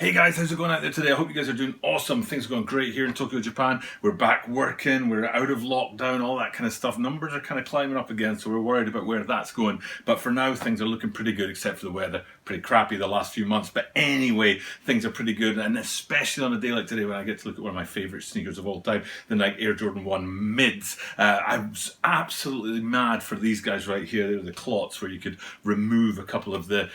Hey guys, how's it going out there today? I hope you guys are doing awesome. Things are going great here in Tokyo, Japan. We're back working, we're out of lockdown, all that kind of stuff. Numbers are kind of climbing up again, so we're worried about where that's going. But for now, things are looking pretty good, except for the weather. Pretty crappy the last few months. But anyway, things are pretty good, and especially on a day like today when I get to look at one of my favourite sneakers of all time, the Nike Air Jordan 1 Mids. I was absolutely mad for these guys right here. They're the clots where you could remove a couple of the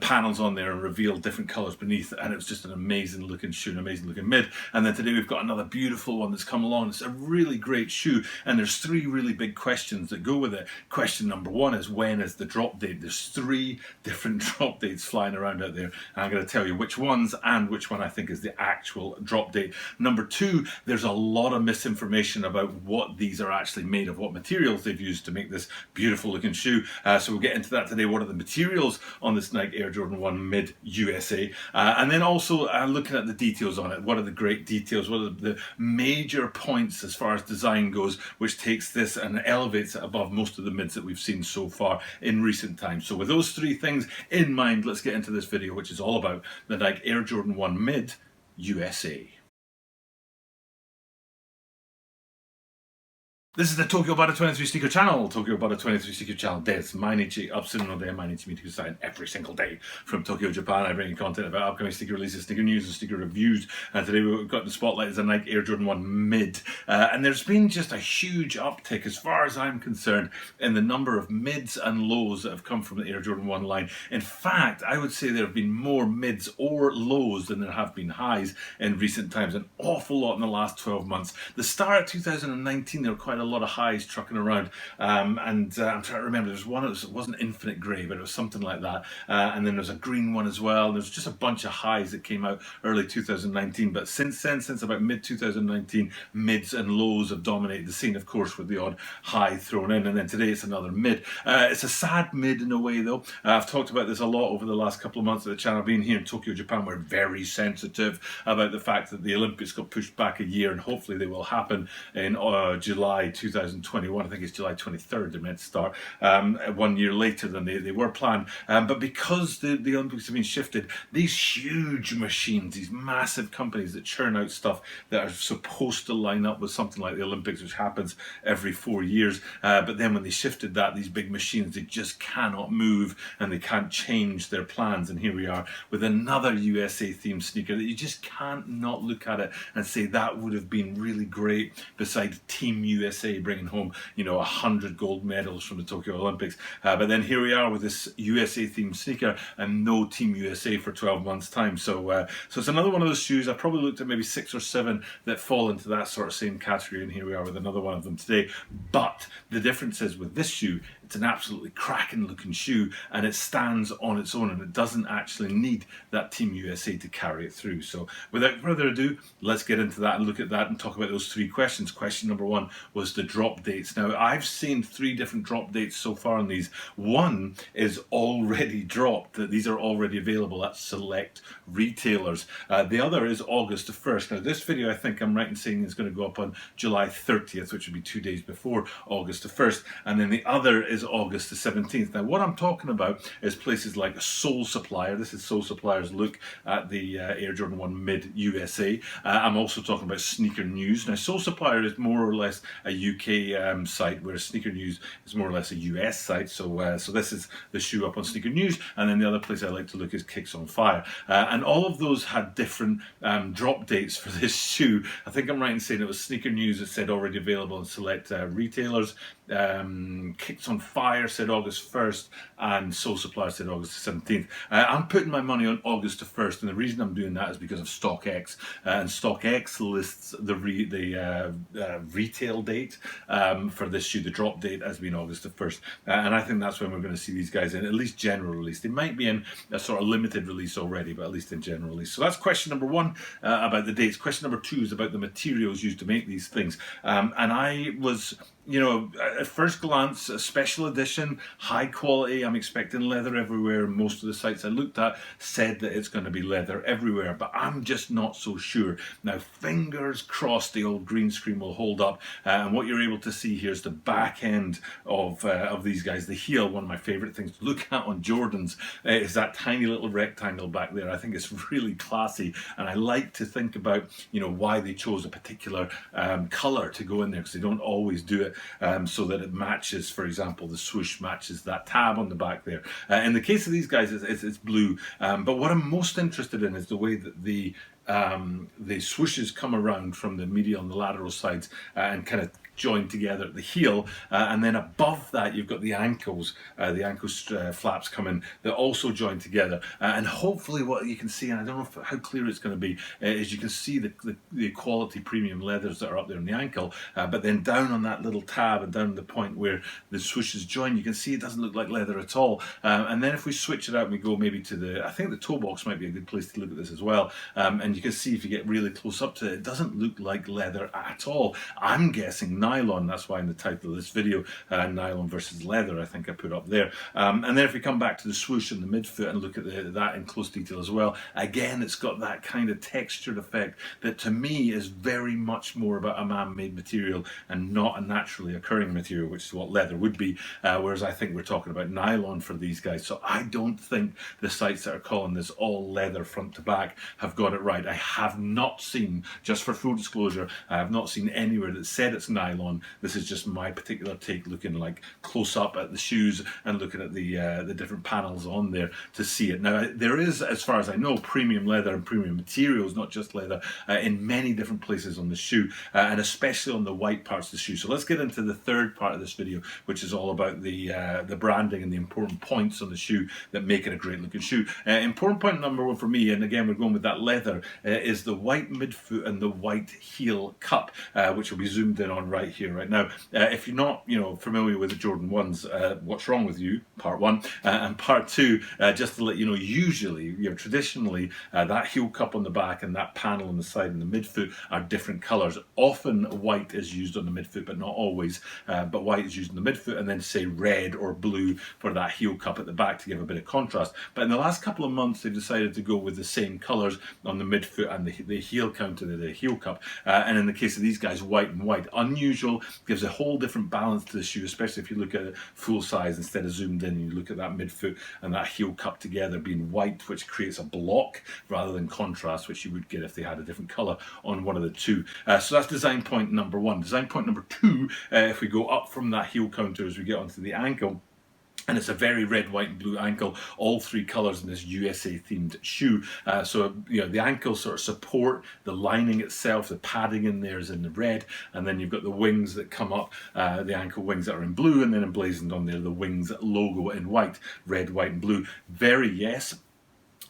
panels on there and reveal different colours beneath, and it was just an amazing looking shoe, an amazing looking mid. And then today we've got another beautiful one that's come along. It's a really great shoe, and there's three really big questions that go with it. Question number one is, when is the drop date? There's three different drop dates flying around out there, and I'm going to tell you which ones and which one I think is the actual drop date. Number two, there's a lot of misinformation about what these are actually made of, what materials they've used to make this beautiful looking shoe. So we'll get into that today. What are the materials on this Nike Air Jordan 1 Mid USA? And then also looking at the details on it. What are the great details? What are the major points as far as design goes, which takes this and elevates it above most of the mids that we've seen so far in recent times. So with those three things in mind, let's get into this video, which is all about the Nike Air Jordan 1 Mid USA. This is the Tokyo Brought 23 Sneaker Channel. Tokyo Brought 23 Sneaker Channelです。毎日アップするので、毎日見てください。Every single day from Tokyo, Japan, I bring you content about upcoming sneaker releases, sneaker news, and sneaker reviews. And today we've got the spotlight is a Nike Air Jordan 1 Mid. And there's been just a huge uptick, as far as I'm concerned, in the number of mids and lows that have come from the Air Jordan 1 line. In fact, I would say there have been more mids or lows than there have been highs in recent times. An awful lot in the last 12 months. The start of 2019, there were quite a lot of highs trucking around, and I'm trying to remember, there was one, it wasn't infinite grey, but it was something like that, and then there's a green one as well. There's just a bunch of highs that came out early 2019, but since then, since about mid 2019, mids and lows have dominated the scene, of course, with the odd high thrown in, and then today it's another mid. It's a sad mid in a way though. I've talked about this a lot over the last couple of months of the channel. Being here in Tokyo, Japan, we're very sensitive about the fact that the Olympics got pushed back a year, and hopefully they will happen in July 2021. I think it's July 23rd they're meant to start, 1 year later than they were planned. But because the Olympics have been shifted, these huge machines, these massive companies that churn out stuff that are supposed to line up with something like the Olympics, which happens every 4 years, but then when they shifted that, these big machines, they just cannot move and they can't change their plans. And here we are with another USA themed sneaker that you just can't not look at it and say that would have been really great beside Team USA bringing home, 100 gold medals from the Tokyo Olympics. But then here we are with this USA themed sneaker and no Team USA for 12 months time. So it's another one of those shoes. I probably looked at maybe 6 or 7 that fall into that sort of same category, and here we are with another one of them today. But the difference is with this shoe, it's an absolutely cracking looking shoe, and it stands on its own, and it doesn't actually need that Team USA to carry it through. So without further ado, let's get into that and look at that and talk about those three questions. Question number one was the drop dates. Now, I've seen 3 different drop dates so far on these. One is already dropped, that these are already available at select retailers. The other is August the 1st. Now, this video, I think I'm right in saying, is going to go up on July 30th, which would be 2 days before August the 1st. And then the other is August the 17th. Now, what I'm talking about is places like Soul Supplier. This is Soul Supplier's look at the Air Jordan 1 Mid USA. I'm also talking about Sneaker News. Now, Soul Supplier is more or less a UK site, whereas Sneaker News is more or less a US site. So this is the shoe up on Sneaker News, and then the other place I like to look is Kicks on Fire. And all of those had different drop dates for this shoe. I think I'm right in saying it was Sneaker News that said already available in select retailers. Kicks on Fire said August 1st, and Soul Supplier said August the 17th. I'm putting my money on August the 1st, and the reason I'm doing that is because of StockX, and StockX lists the retail date for this shoe, the drop date, as being August the 1st, and I think that's when we're going to see these guys in at least general release. They might be in a sort of limited release already, but at least in general release. So that's question number one about the dates. Question number two is about the materials used to make these things, and I was you know, at first glance, a special edition, high quality. I'm expecting leather everywhere. Most of the sites I looked at said that it's going to be leather everywhere, but I'm just not so sure. Now, fingers crossed the old green screen will hold up. And what you're able to see here is the back end of these guys. The heel, one of my favorite things to look at on Jordans, is that tiny little rectangle back there. I think it's really classy, and I like to think about, you know, why they chose a particular color to go in there, because they don't always do it so that it matches. For example, the swoosh matches that tab on the back there. In the case of these guys, it's blue. But what I'm most interested in is the way that the swooshes come around from the medial and the lateral sides and kind of joined together at the heel, and then above that you've got the ankles, flaps come in that also join together, and hopefully what you can see, and I don't know how clear it's going to be, is you can see the quality premium leathers that are up there on the ankle, but then down on that little tab and down the point where the swooshes join, you can see it doesn't look like leather at all. And then if we switch it out and we go maybe to I think the toe box might be a good place to look at this as well, and you can see if you get really close up to it, it doesn't look like leather at all. I'm guessing nylon. That's why in the title of this video, nylon versus leather, I think I put up there. And then if we come back to the swoosh and the midfoot and look at that in close detail as well, again, it's got that kind of textured effect that to me is very much more about a man-made material and not a naturally occurring material, which is what leather would be, whereas I think we're talking about nylon for these guys. So I don't think the sites that are calling this all leather front to back have got it right. I have not seen, just for full disclosure, I have not seen anywhere that said it's nylon. This is just my particular take, looking like close up at the shoes and looking at the different panels on there to see it. Now, there is, as far as I know, premium leather and premium materials, not just leather, in many different places on the shoe, and especially on the white parts of the shoe. So let's get into the third part of this video, which is all about the branding and the important points on the shoe that make it a great looking shoe. Important point number one for me, and again we're going with that leather, is the white midfoot and the white heel cup, which will be zoomed in on right here, right now. If you're not, familiar with the Jordan 1s, what's wrong with you, part one, and part two, just to let you know, usually, traditionally, that heel cup on the back and that panel on the side and the midfoot are different colors. Often white is used on the midfoot, but not always. But white is used on the midfoot, and then say red or blue for that heel cup at the back to give a bit of contrast. But in the last couple of months, they've decided to go with the same colors on the midfoot and the heel counter, the heel cup. And in the case of these guys, white and white. Unusual, gives a whole different balance to the shoe, especially if you look at it full size instead of zoomed in. You look at that midfoot and that heel cup together being white, which creates a block rather than contrast, which you would get if they had a different color on one of the two. So that's design point number one. Design point number two, if we go up from that heel counter as we get onto the ankle, and it's a very red, white, and blue ankle, all three colours in this USA themed shoe. So the ankles sort of support the lining itself. The padding in there is in the red, and then you've got the wings that come up, the ankle wings that are in blue, and then emblazoned on there the wings logo in white, red, white, and blue.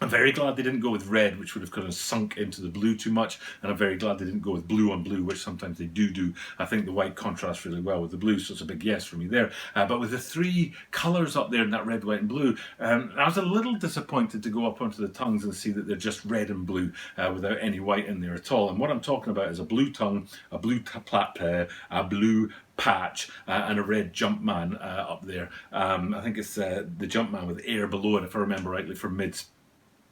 I'm very glad they didn't go with red, which would have kind of sunk into the blue too much, and I'm very glad they didn't go with blue on blue, which sometimes they do. I think the white contrasts really well with the blue, so it's a big yes for me there. But with the three colours up there in that red, white and blue, I was a little disappointed to go up onto the tongues and see that they're just red and blue without any white in there at all. And what I'm talking about is a blue tongue, a blue a blue patch, and a red Jumpman up there. I think it's the Jumpman with air below it, if I remember rightly, for mids.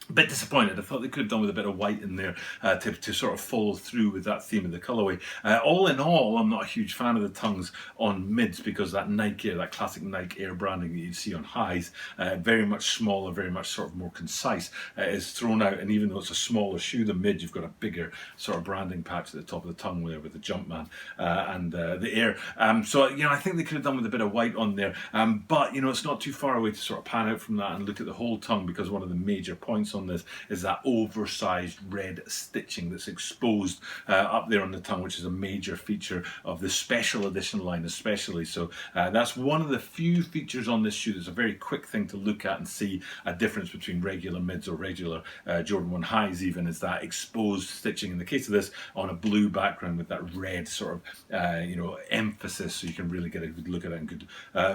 A bit disappointed. I thought they could have done with a bit of white in there to sort of follow through with that theme of the colourway. All in all, I'm not a huge fan of the tongues on mids, because that Nike Air, that classic Nike Air branding that you'd see on highs, very much smaller, very much sort of more concise, is thrown out. And even though it's a smaller shoe, the mid, you've got a bigger sort of branding patch at the top of the tongue there with the Jumpman and the Air. So I think they could have done with a bit of white on there. But it's not too far away to sort of pan out from that and look at the whole tongue, because one of the major points on this is that oversized red stitching that's exposed up there on the tongue, which is a major feature of the special edition line especially. So that's one of the few features on this shoe that's a very quick thing to look at and see a difference between regular mids or regular Jordan 1 highs even, is that exposed stitching, in the case of this, on a blue background with that red sort of emphasis, so you can really get a good look at it and good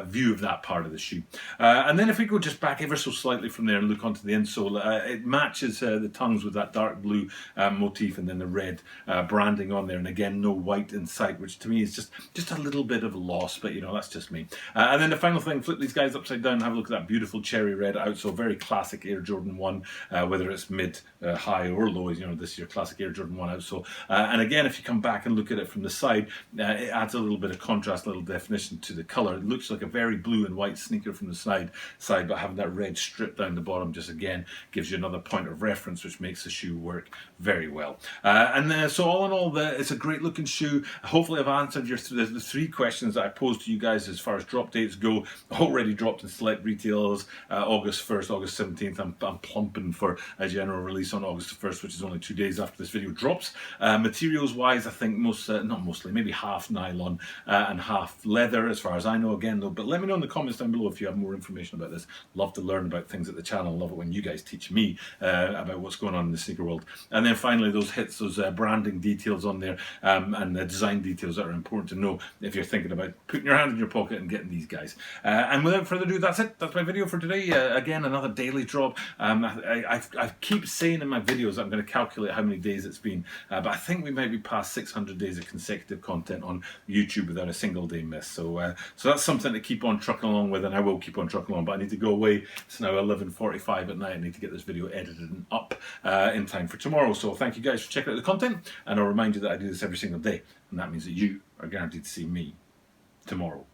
view of that part of the shoe. And then if we go just back ever so slightly from there and look onto the insole, it matches the tongues with that dark blue motif and then the red branding on there, and again no white in sight, which to me is just a little bit of a loss, but you know, that's just me. And then the final thing, flip these guys upside down and have a look at that beautiful cherry red outsole, very classic Air Jordan 1, whether it's mid, high or low, you know, this is your classic Air Jordan 1 outsole. And again, if you come back and look at it from the side, it adds a little bit of contrast, a little definition to the colour. It looks like a very blue and white sneaker from the side, but having that red strip down the bottom just again gives you another point of reference, which makes the shoe work very well. So all in all, it's a great looking shoe. Hopefully I've answered the three questions that I posed to you guys as far as drop dates go. Already dropped in select retailers August 1st, August 17th. I'm plumping for a general release on August 1st, which is only 2 days after this video drops. Materials wise, I think not mostly, maybe half nylon and half leather as far as I know again though. But let me know in the comments down below if you have more information about this. Love to learn about things at the channel. Love it when you guys teach me about what's going on in the sneaker world. And then finally those branding details on there and the design details that are important to know if you're thinking about putting your hand in your pocket and getting these guys. And without further ado, that's it. That's my video for today. Again, another daily drop. I keep saying in my videos that I'm going to calculate how many days it's been, but I think we might be past 600 days of consecutive content on YouTube without a single day miss. So that's something to keep on trucking along with, and I will keep on trucking along. But I need to go away. It's now 11:45 at night. I need to get this video edited and up in time for tomorrow. So thank you guys for checking out the content, and I'll remind you that I do this every single day, and that means that you are guaranteed to see me tomorrow.